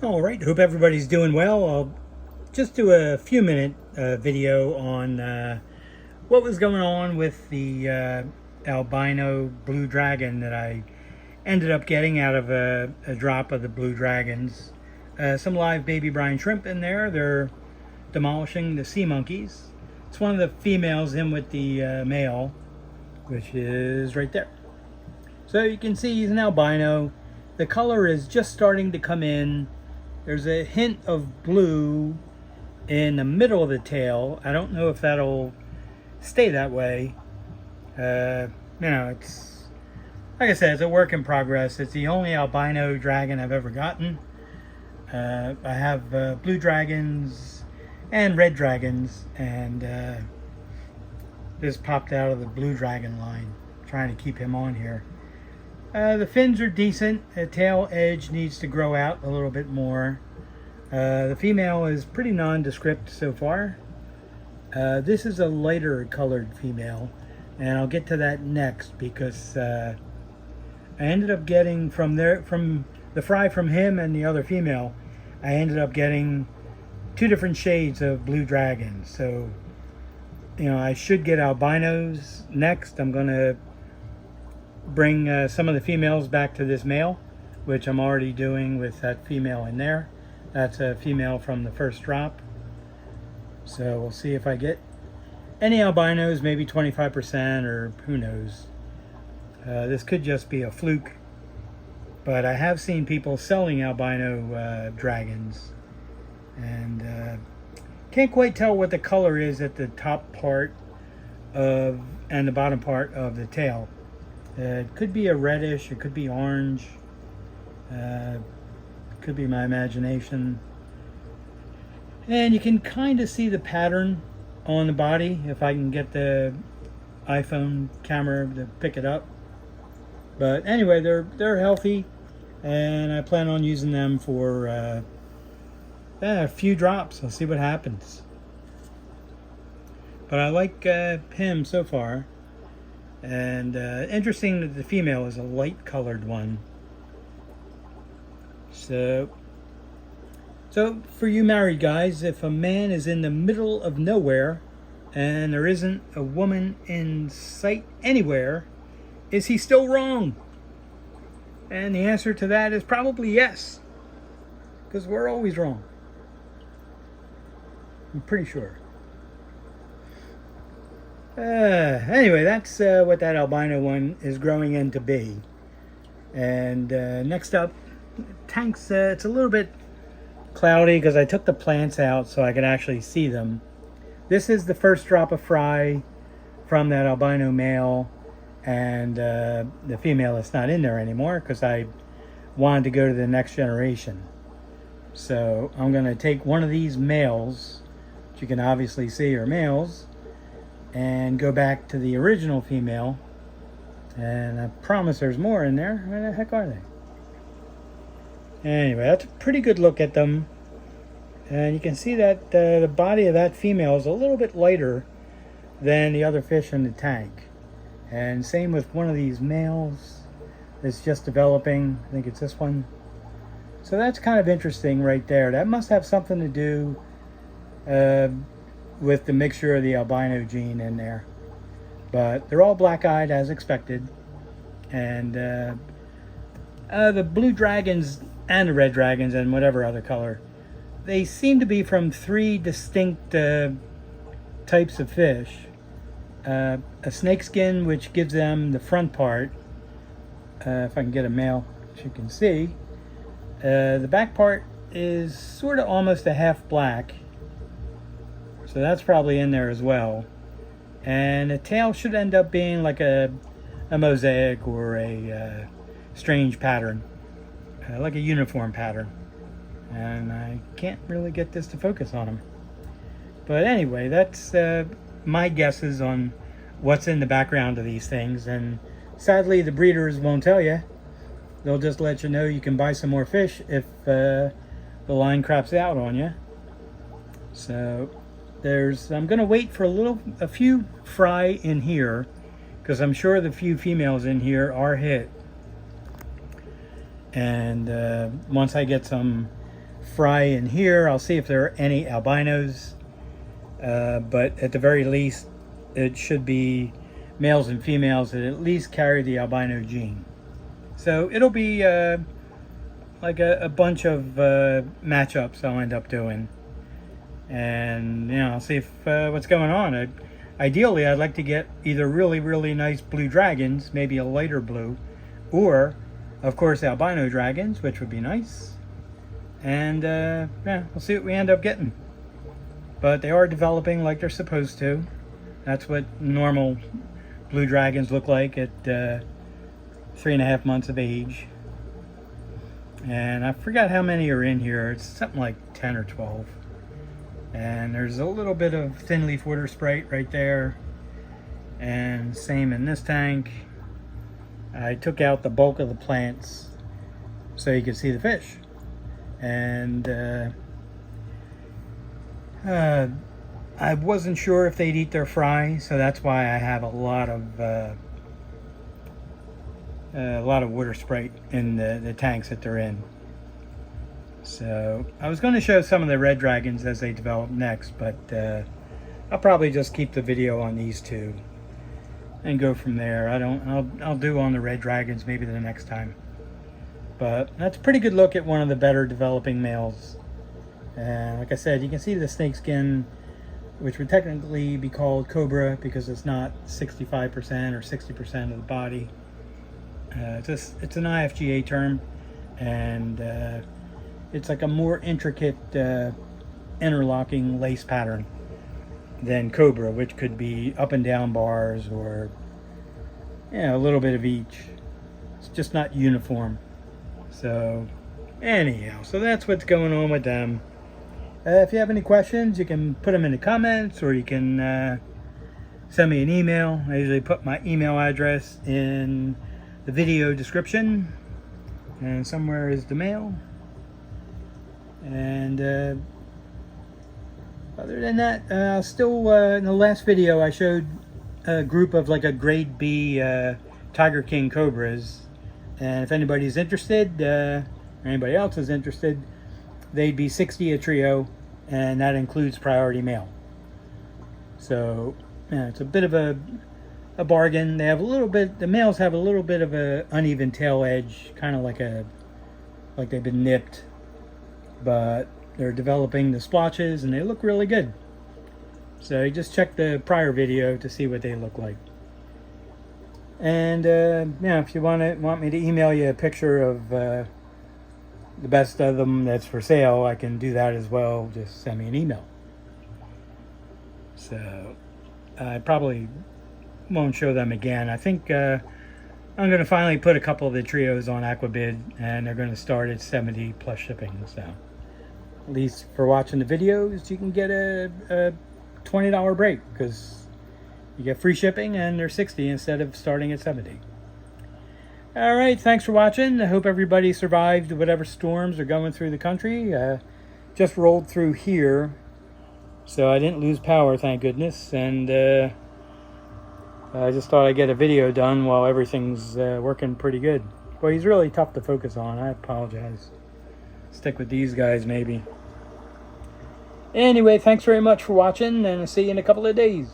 All right, hope everybody's doing well. I'll just do a few minute video on what was going on with the albino blue dragon that I ended up getting out of a drop of the blue dragons. Some live baby brine shrimp in there. They're demolishing the sea monkeys. It's one of the females in with the male, which is right there. So you can see he's an albino. The color is just starting to come in. There's a hint of blue in the middle of the tail. I don't know if that'll stay that way. It's like I said, it's a work in progress. It's the only albino dragon I've ever gotten. I have blue dragons and red dragons, and this popped out of the blue dragon line. Trying to keep him on here. The fins are decent. The tail edge needs to grow out a little bit more. The female is pretty nondescript so far. This is a lighter colored female, and I'll get to that next because I ended up getting from the fry from him and the other female, I ended up getting two different shades of blue dragons. So, I should get albinos next. I'm going to bring some of the females back to this male, which I'm already doing with that female in there. That's a female from the first drop. So we'll see if I get any albinos, maybe 25%, or who knows. This could just be a fluke, but I have seen people selling albino dragons, and can't quite tell what the color is at the top part of and the bottom part of the tail. It could be a reddish, it could be orange, could be my imagination. And you can kind of see the pattern on the body if I can get the iPhone camera to pick it up. But anyway, they're healthy, and I plan on using them for a few drops. I'll see what happens. But I like him so far. And interesting that the female is a light colored one. So for you married guys, if a man is in the middle of nowhere and there isn't a woman in sight anywhere, is he still wrong? And the answer to that is probably yes, because we're always wrong. I'm pretty sure. Anyway, that's what that albino one is growing into be. And next up, tanks. It's a little bit cloudy because I took the plants out so I could actually see them. This is the first drop of fry from that albino male, and the female is not in there anymore because I wanted to go to the next generation. So I'm going to take one of these males, which you can obviously see are males, and go back to the original female. And I promise there's more in there. Where the heck are they? Anyway, that's a pretty good look at them. And you can see that the body of that female is a little bit lighter than the other fish in the tank. And same with one of these males that's just developing. I think it's this one. So that's kind of interesting right there. That must have something to do with the mixture of the albino gene in there. But they're all black-eyed as expected. And the blue dragons and the red dragons and whatever other color, they seem to be from three distinct types of fish. A snakeskin, which gives them the front part. If I can get a male, which you can see. The back part is sort of almost a half black. So that's probably in there as well. And the tail should end up being like a mosaic or a strange pattern. Like a uniform pattern. And I can't really get this to focus on them. But anyway, that's my guesses on what's in the background of these things. And sadly, the breeders won't tell you. They'll just let you know you can buy some more fish if the line craps out on you. So I'm going to wait for a few fry in here, because I'm sure the few females in here are hit. And once I get some fry in here. I'll see if there are any albinos, but at the very least it should be males and females that at least carry the albino gene. So it'll be like a bunch of matchups I'll end up doing, and I'll see if what's going on. Ideally, I'd like to get either really nice blue dragons, maybe a lighter blue, or of course albino dragons, which would be nice. And we'll see what we end up getting. But they are developing like they're supposed to. That's what normal blue dragons look like at 3.5 months of age. And I forgot how many are in here. It's something like 10 or 12. And there's a little bit of thin leaf water sprite right there. And same in this tank. I took out the bulk of the plants so you could see the fish. And I wasn't sure if they'd eat their fry, so that's why I have a lot of water sprite in the tanks that they're in. So I was going to show some of the red dragons as they develop next, but I'll probably just keep the video on these two and go from there. I'll do on the red dragons maybe the next time. But that's a pretty good look at one of the better developing males. Like I said, you can see the snake skin, which would technically be called cobra because it's not 65% or 60% of the body. It's an IFGA term, and it's like a more intricate interlocking lace pattern than cobra, which could be up and down bars or a little bit of each. It's just not uniform. So anyhow, so that's what's going on with them. If you have any questions, you can put them in the comments, or you can send me an email. I usually put my email address in the video description, and somewhere is the mail. And other than that, still in the last video I showed a group of like a grade B Tiger King Cobras, and if anybody's interested, or anybody else is interested, they'd be $60 a trio, and that includes priority male. So it's a bit of a bargain. They have a little bit, the males have a little bit of a uneven tail edge, kind of like they've been nipped, but they're developing the splotches and they look really good. So you just check the prior video to see what they look like. And if you want me to email you a picture of the best of them that's for sale, I can do that as well. Just send me an email. So I probably won't show them again. I think I'm going to finally put a couple of the trios on aquabid, and they're going to start at 70 plus shipping. So at least for watching the videos, you can get a $20 break, because you get free shipping and they're 60 instead of starting at 70. All right, thanks for watching. I hope everybody survived whatever storms are going through the country. Just rolled through here, so I didn't lose power, thank goodness. And I just thought I'd get a video done while everything's working pretty good. Well, he's really tough to focus on. I apologize. Stick with these guys maybe. Anyway, thanks very much for watching, and I'll see you in a couple of days.